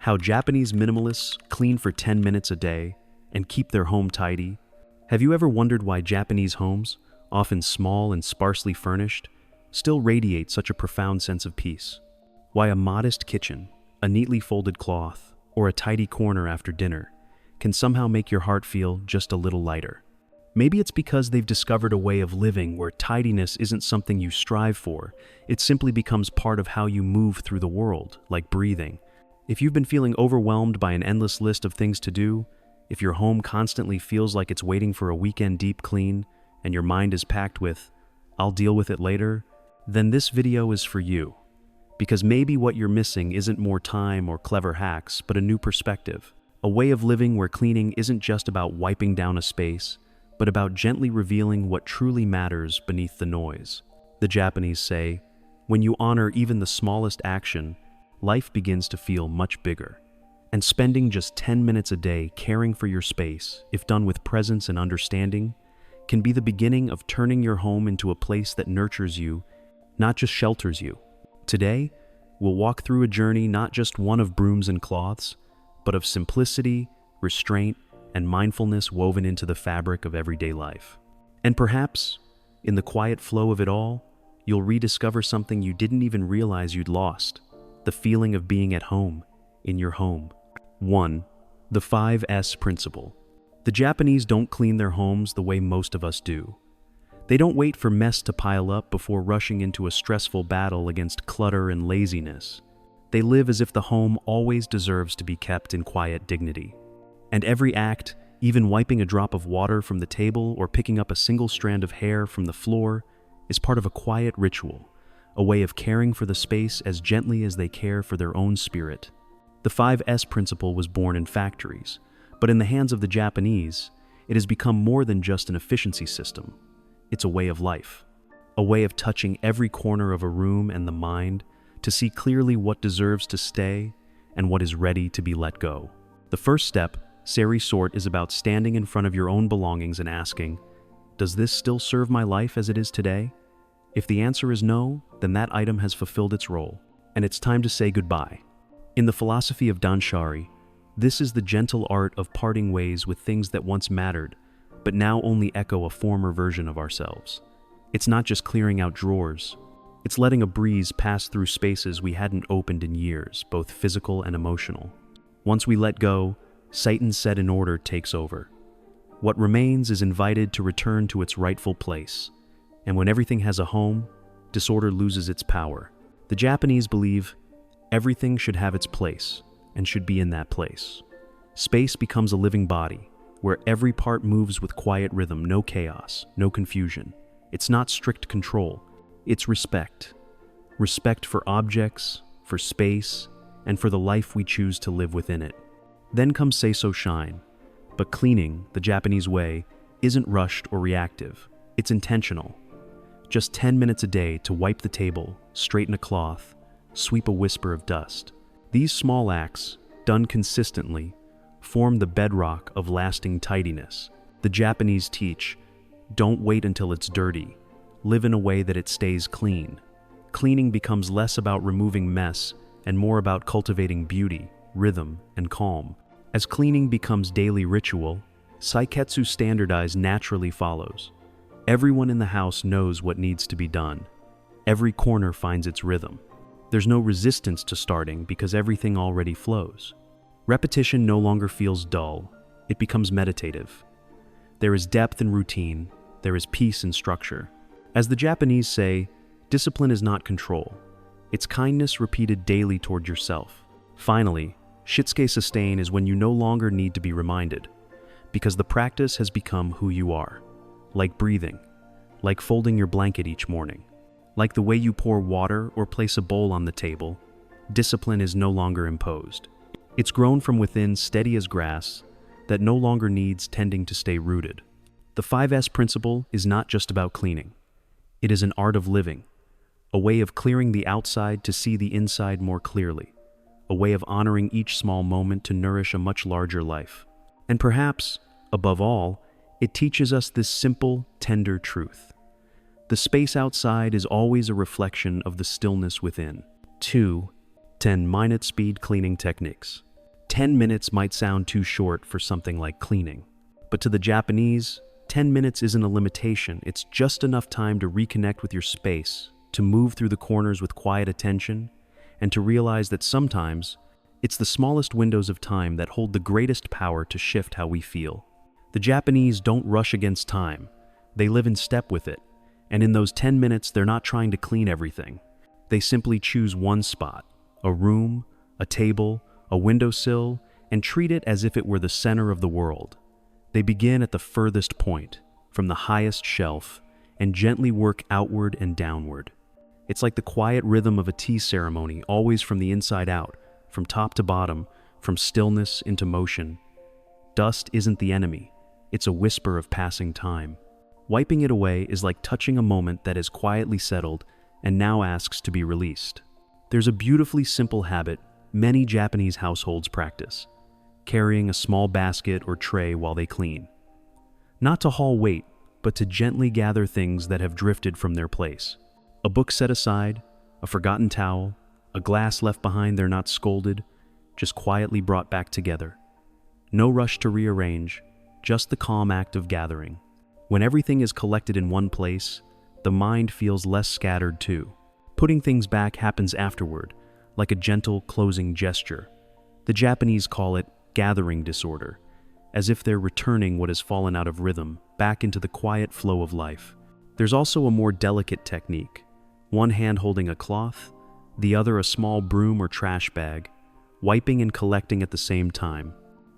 How Japanese minimalists clean for 10 minutes a day and keep their home tidy. Have you ever wondered why Japanese homes, often small and sparsely furnished, still radiate such a profound sense of peace? Why a modest kitchen, a neatly folded cloth, or a tidy corner after dinner can somehow make your heart feel just a little lighter? Maybe it's because they've discovered a way of living where tidiness isn't something you strive for, it simply becomes part of how you move through the world, like breathing. If you've been feeling overwhelmed by an endless list of things to do, if your home constantly feels like it's waiting for a weekend deep clean, and your mind is packed with, "I'll deal with it later," then this video is for you. Because maybe what you're missing isn't more time or clever hacks, but a new perspective. A way of living where cleaning isn't just about wiping down a space, but about gently revealing what truly matters beneath the noise. The Japanese say, when you honor even the smallest action, life begins to feel much bigger. And spending just 10 minutes a day caring for your space, if done with presence and understanding, can be the beginning of turning your home into a place that nurtures you, not just shelters you. Today, we'll walk through a journey not just one of brooms and cloths, but of simplicity, restraint, and mindfulness woven into the fabric of everyday life. And perhaps, in the quiet flow of it all, you'll rediscover something you didn't even realize you'd lost: the feeling of being at home, in your home. 1. The 5S principle. The Japanese don't clean their homes the way most of us do. They don't wait for mess to pile up before rushing into a stressful battle against clutter and laziness. They live as if the home always deserves to be kept in quiet dignity. And every act, even wiping a drop of water from the table or picking up a single strand of hair from the floor, is part of a quiet ritual, a way of caring for the space as gently as they care for their own spirit. The 5S principle was born in factories, but in the hands of the Japanese, it has become more than just an efficiency system. It's a way of life, a way of touching every corner of a room and the mind to see clearly what deserves to stay and what is ready to be let go. The first step, Seri sort, is about standing in front of your own belongings and asking, does this still serve my life as it is today? If the answer is no, then that item has fulfilled its role, and it's time to say goodbye. In the philosophy of danshari, this is the gentle art of parting ways with things that once mattered, but now only echo a former version of ourselves. It's not just clearing out drawers, it's letting a breeze pass through spaces we hadn't opened in years, both physical and emotional. Once we let go, sight and set in order takes over. What remains is invited to return to its rightful place, and when everything has a home, disorder loses its power. The Japanese believe everything should have its place and should be in that place. Space becomes a living body, where every part moves with quiet rhythm, no chaos, no confusion. It's not strict control, it's respect. Respect for objects, for space, and for the life we choose to live within it. Then comes Seiso Shine. But cleaning, the Japanese way, isn't rushed or reactive. It's intentional. Just 10 minutes a day to wipe the table, straighten a cloth, sweep a whisper of dust. These small acts, done consistently, form the bedrock of lasting tidiness. The Japanese teach, don't wait until it's dirty. Live in a way that it stays clean. Cleaning becomes less about removing mess and more about cultivating beauty, rhythm, and calm. As cleaning becomes daily ritual, Saiketsu standardize naturally follows. Everyone in the house knows what needs to be done. Every corner finds its rhythm. There's no resistance to starting because everything already flows. Repetition no longer feels dull, it becomes meditative. There is depth in routine, there is peace in structure. As the Japanese say, discipline is not control. It's kindness repeated daily toward yourself. Finally, Shitsuke sustain is when you no longer need to be reminded, because the practice has become who you are. Like breathing, like folding your blanket each morning, like the way you pour water or place a bowl on the table, discipline is no longer imposed. It's grown from within, steady as grass, that no longer needs tending to stay rooted. The 5S principle is not just about cleaning. It is an art of living, a way of clearing the outside to see the inside more clearly, a way of honoring each small moment to nourish a much larger life. And perhaps, above all, it teaches us this simple, tender truth. The space outside is always a reflection of the stillness within. 2. 10 minute speed cleaning techniques. 10 minutes might sound too short for something like cleaning. But to the Japanese, 10 minutes isn't a limitation. It's just enough time to reconnect with your space, to move through the corners with quiet attention, and to realize that sometimes it's the smallest windows of time that hold the greatest power to shift how we feel. The Japanese don't rush against time. They live in step with it. And in those 10 minutes, they're not trying to clean everything. They simply choose one spot, a room, a table, a windowsill, and treat it as if it were the center of the world. They begin at the furthest point, from the highest shelf, and gently work outward and downward. It's like the quiet rhythm of a tea ceremony, always from the inside out, from top to bottom, from stillness into motion. Dust isn't the enemy. It's a whisper of passing time. Wiping it away is like touching a moment that is quietly settled and now asks to be released. There's a beautifully simple habit many Japanese households practice: carrying a small basket or tray while they clean. Not to haul weight, but to gently gather things that have drifted from their place. A book set aside, a forgotten towel, a glass left behind they're not scolded, just quietly brought back together. No rush to rearrange, just the calm act of gathering. When everything is collected in one place, the mind feels less scattered too. Putting things back happens afterward, like a gentle closing gesture. The Japanese call it gathering disorder, as if they're returning what has fallen out of rhythm back into the quiet flow of life. There's also a more delicate technique, one hand holding a cloth, the other a small broom or trash bag, wiping and collecting at the same time,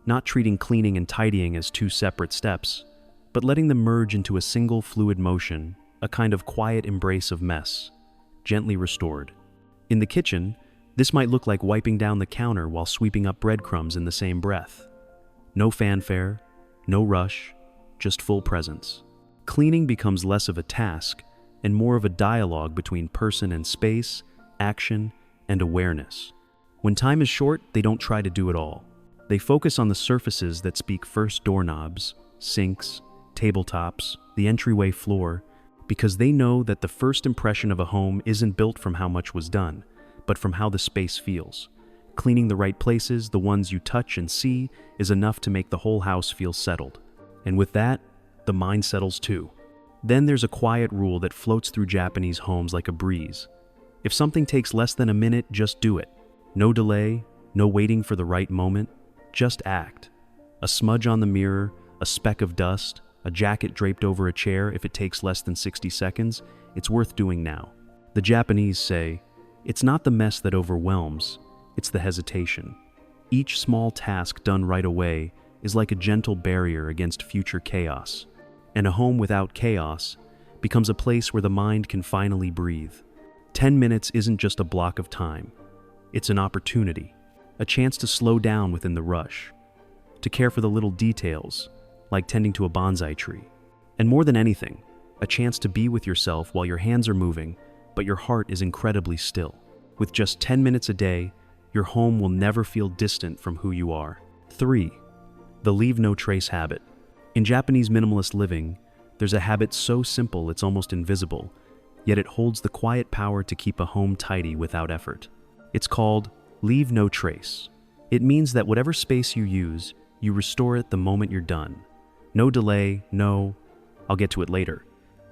not treating cleaning and tidying as two separate steps, but letting them merge into a single fluid motion, a kind of quiet embrace of mess, gently restored. In the kitchen, this might look like wiping down the counter while sweeping up breadcrumbs in the same breath. No fanfare, no rush, just full presence. Cleaning becomes less of a task and more of a dialogue between person and space, action, and awareness. When time is short, they don't try to do it all. They focus on the surfaces that speak first: doorknobs, sinks, tabletops, the entryway floor, because they know that the first impression of a home isn't built from how much was done, but from how the space feels. Cleaning the right places, the ones you touch and see, is enough to make the whole house feel settled. And with that, the mind settles too. Then there's a quiet rule that floats through Japanese homes like a breeze. If something takes less than a minute, just do it. No delay, no waiting for the right moment, just act. A smudge on the mirror, a speck of dust, a jacket draped over a chair, if it takes less than 60 seconds, it's worth doing now. The Japanese say, it's not the mess that overwhelms, it's the hesitation. Each small task done right away is like a gentle barrier against future chaos. And a home without chaos becomes a place where the mind can finally breathe. 10 minutes isn't just a block of time. It's an opportunity, a chance to slow down within the rush, to care for the little details, like tending to a bonsai tree. And more than anything, a chance to be with yourself while your hands are moving, but your heart is incredibly still. With just 10 minutes a day, your home will never feel distant from who you are. 3. The leave no trace habit. In Japanese minimalist living, there's a habit so simple it's almost invisible, yet it holds the quiet power to keep a home tidy without effort. It's called leave no trace. It means that whatever space you use, you restore it the moment you're done. No delay, no, I'll get to it later.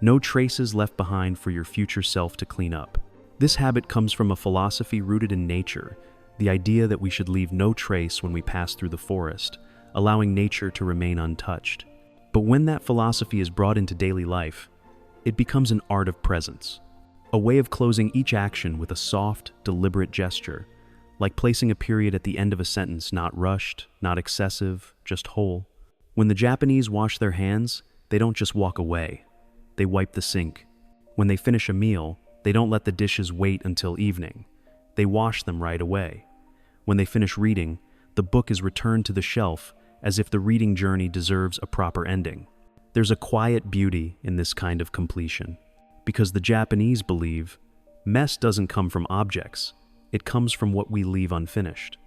No traces left behind for your future self to clean up. This habit comes from a philosophy rooted in nature, the idea that we should leave no trace when we pass through the forest, allowing nature to remain untouched. But when that philosophy is brought into daily life, it becomes an art of presence, a way of closing each action with a soft, deliberate gesture, like placing a period at the end of a sentence, not rushed, not excessive, just whole. When the Japanese wash their hands, they don't just walk away. They wipe the sink. When they finish a meal, they don't let the dishes wait until evening. They wash them right away. When they finish reading, the book is returned to the shelf as if the reading journey deserves a proper ending. There's a quiet beauty in this kind of completion, because the Japanese believe mess doesn't come from objects, it comes from what we leave unfinished.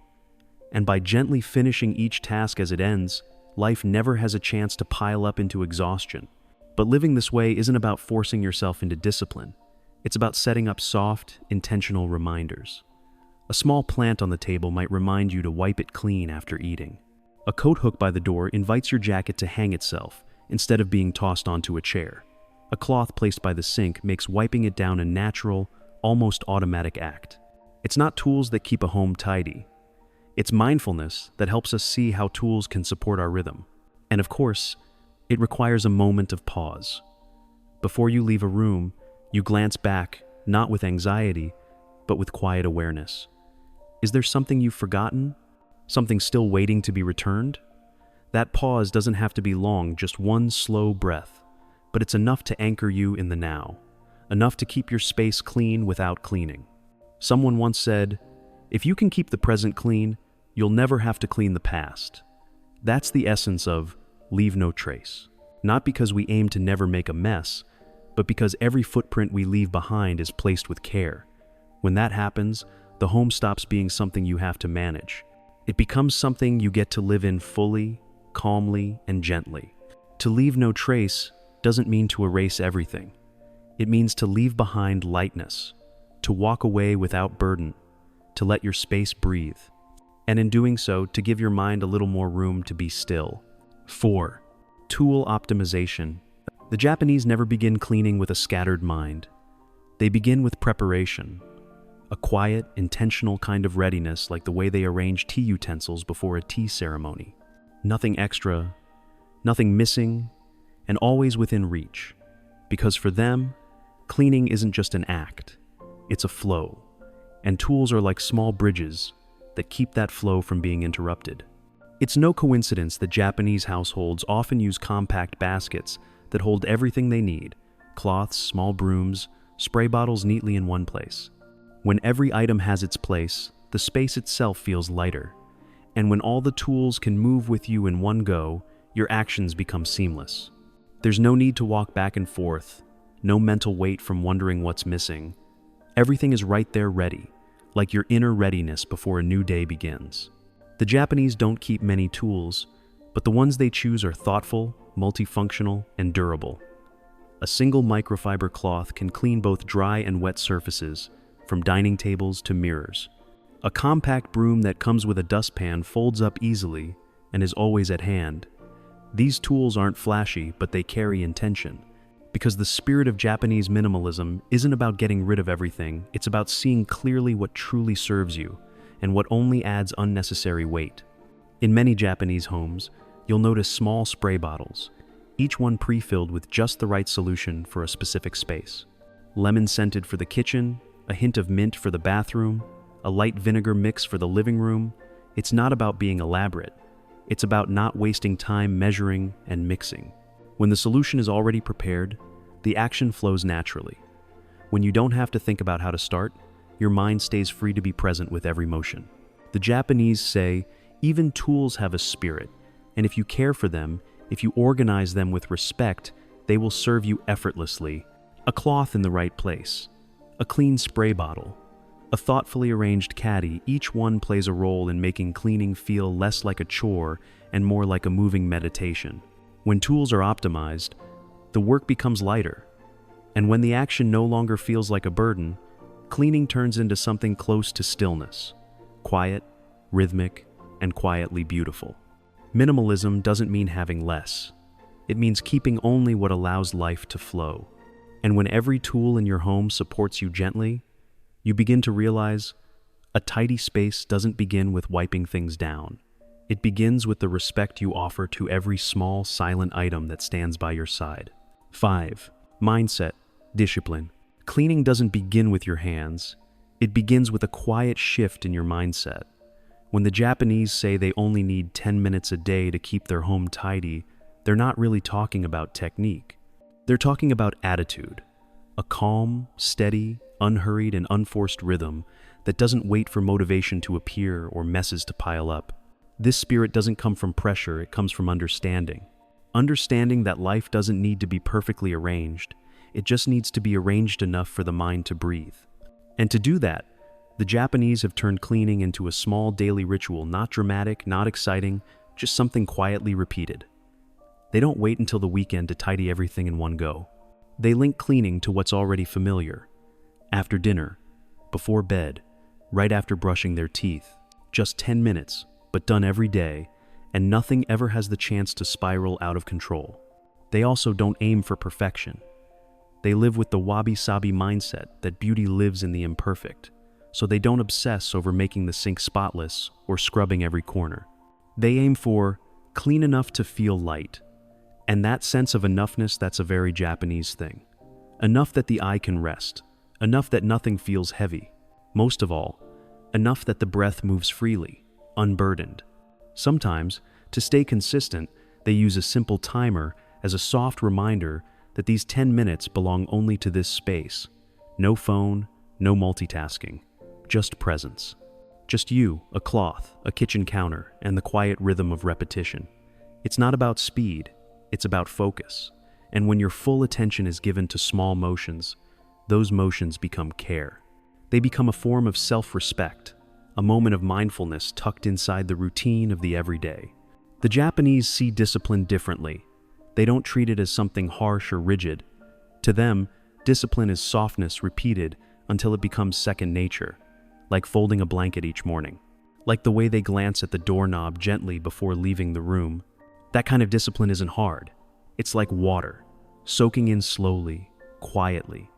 And by gently finishing each task as it ends, life never has a chance to pile up into exhaustion. But living this way isn't about forcing yourself into discipline. It's about setting up soft, intentional reminders. A small plant on the table might remind you to wipe it clean after eating. A coat hook by the door invites your jacket to hang itself instead of being tossed onto a chair. A cloth placed by the sink makes wiping it down a natural, almost automatic act. It's not tools that keep a home tidy. It's mindfulness that helps us see how tools can support our rhythm. And of course, it requires a moment of pause. Before you leave a room, you glance back, not with anxiety, but with quiet awareness. Is there something you've forgotten? Something still waiting to be returned? That pause doesn't have to be long, just one slow breath, but it's enough to anchor you in the now, enough to keep your space clean without cleaning. Someone once said, if you can keep the present clean, you'll never have to clean the past. That's the essence of leave no trace. Not because we aim to never make a mess, but because every footprint we leave behind is placed with care. When that happens, the home stops being something you have to manage. It becomes something you get to live in fully, calmly, and gently. To leave no trace doesn't mean to erase everything. It means to leave behind lightness, to walk away without burden, to let your space breathe, and in doing so, to give your mind a little more room to be still. 4. Tool optimization. The Japanese never begin cleaning with a scattered mind. They begin with preparation, a quiet, intentional kind of readiness, like the way they arrange tea utensils before a tea ceremony. Nothing extra, nothing missing, and always within reach. Because for them, cleaning isn't just an act, it's a flow. And tools are like small bridges that keep that flow from being interrupted. It's no coincidence that Japanese households often use compact baskets that hold everything they need: cloths, small brooms, spray bottles neatly in one place. When every item has its place, the space itself feels lighter. And when all the tools can move with you in one go, your actions become seamless. There's no need to walk back and forth, no mental weight from wondering what's missing. Everything is right there ready, like your inner readiness before a new day begins. The Japanese don't keep many tools, but the ones they choose are thoughtful, multifunctional, and durable. A single microfiber cloth can clean both dry and wet surfaces, from dining tables to mirrors. A compact broom that comes with a dustpan folds up easily and is always at hand. These tools aren't flashy, but they carry intention. Because the spirit of Japanese minimalism isn't about getting rid of everything, it's about seeing clearly what truly serves you and what only adds unnecessary weight. In many Japanese homes, you'll notice small spray bottles, each one pre-filled with just the right solution for a specific space. Lemon-scented for the kitchen, a hint of mint for the bathroom, a light vinegar mix for the living room. It's not about being elaborate. It's about not wasting time measuring and mixing. When the solution is already prepared, the action flows naturally. When you don't have to think about how to start, your mind stays free to be present with every motion. The Japanese say, even tools have a spirit, and if you care for them, if you organize them with respect, they will serve you effortlessly. A cloth in the right place, a clean spray bottle, a thoughtfully arranged caddy, each one plays a role in making cleaning feel less like a chore and more like a moving meditation. When tools are optimized, the work becomes lighter. And when the action no longer feels like a burden, cleaning turns into something close to stillness, quiet, rhythmic, and quietly beautiful. Minimalism doesn't mean having less. It means keeping only what allows life to flow. And when every tool in your home supports you gently, you begin to realize a tidy space doesn't begin with wiping things down. It begins with the respect you offer to every small, silent item that stands by your side. 5. Mindset, discipline. Cleaning doesn't begin with your hands. It begins with a quiet shift in your mindset. When the Japanese say they only need 10 minutes a day to keep their home tidy, they're not really talking about technique. They're talking about attitude, a calm, steady, unhurried, and unforced rhythm that doesn't wait for motivation to appear or messes to pile up. This spirit doesn't come from pressure, it comes from understanding. Understanding that life doesn't need to be perfectly arranged, it just needs to be arranged enough for the mind to breathe. And to do that, the Japanese have turned cleaning into a small daily ritual, not dramatic, not exciting, just something quietly repeated. They don't wait until the weekend to tidy everything in one go. They link cleaning to what's already familiar. After dinner, before bed, right after brushing their teeth. Just 10 minutes, but done every day, and nothing ever has the chance to spiral out of control. They also don't aim for perfection. They live with the wabi-sabi mindset that beauty lives in the imperfect, so they don't obsess over making the sink spotless or scrubbing every corner. They aim for clean enough to feel light, and that sense of enoughness, that's a very Japanese thing. Enough that the eye can rest, enough that nothing feels heavy. Most of all, enough that the breath moves freely, unburdened. Sometimes, to stay consistent, they use a simple timer as a soft reminder that these 10 minutes belong only to this space. No phone, no multitasking, just presence. Just you, a cloth, a kitchen counter, and the quiet rhythm of repetition. It's not about speed, it's about focus. And when your full attention is given to small motions, those motions become care. They become a form of self-respect, a moment of mindfulness tucked inside the routine of the everyday. The Japanese see discipline differently. They don't treat it as something harsh or rigid. To them, discipline is softness repeated until it becomes second nature, like folding a blanket each morning, like the way they glance at the doorknob gently before leaving the room. That kind of discipline isn't hard. It's like water, soaking in slowly, quietly,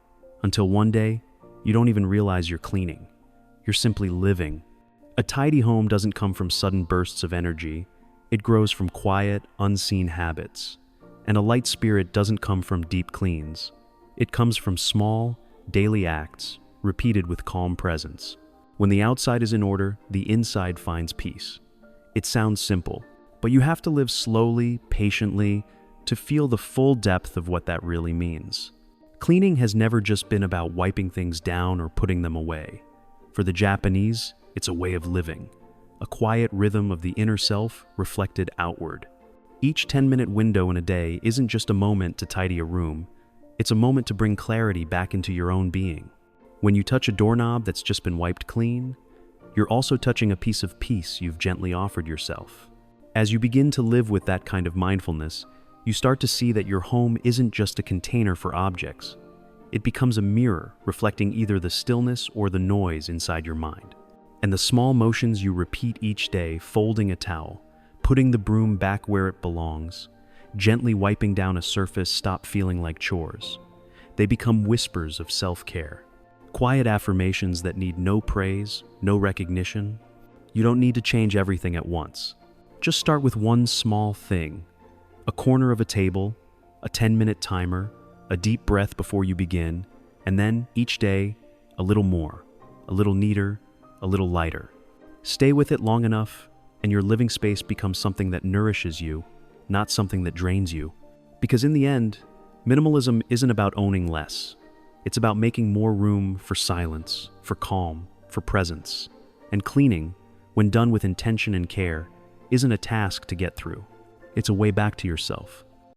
until one day, you don't even realize you're cleaning. You're simply living. A tidy home doesn't come from sudden bursts of energy. It grows from quiet, unseen habits. And a light spirit doesn't come from deep cleans. It comes from small, daily acts, repeated with calm presence. When the outside is in order, the inside finds peace. It sounds simple, but you have to live slowly, patiently, to feel the full depth of what that really means. Cleaning has never just been about wiping things down or putting them away. For the Japanese, it's a way of living, a quiet rhythm of the inner self reflected outward. Each 10-minute window in a day isn't just a moment to tidy a room, it's a moment to bring clarity back into your own being. When you touch a doorknob that's just been wiped clean, you're also touching a piece of peace you've gently offered yourself. As you begin to live with that kind of mindfulness, you start to see that your home isn't just a container for objects. It becomes a mirror reflecting either the stillness or the noise inside your mind. And the small motions you repeat each day, folding a towel, putting the broom back where it belongs, gently wiping down a surface, stop feeling like chores. They become whispers of self-care. Quiet affirmations that need no praise, no recognition. You don't need to change everything at once. Just start with one small thing. A corner of a table, a 10-minute timer, a deep breath before you begin, and then, each day, a little more, a little neater, a little lighter. Stay with it long enough, and your living space becomes something that nourishes you, not something that drains you. Because in the end, minimalism isn't about owning less. It's about making more room for silence, for calm, for presence. And cleaning, when done with intention and care, isn't a task to get through. It's a way back to yourself.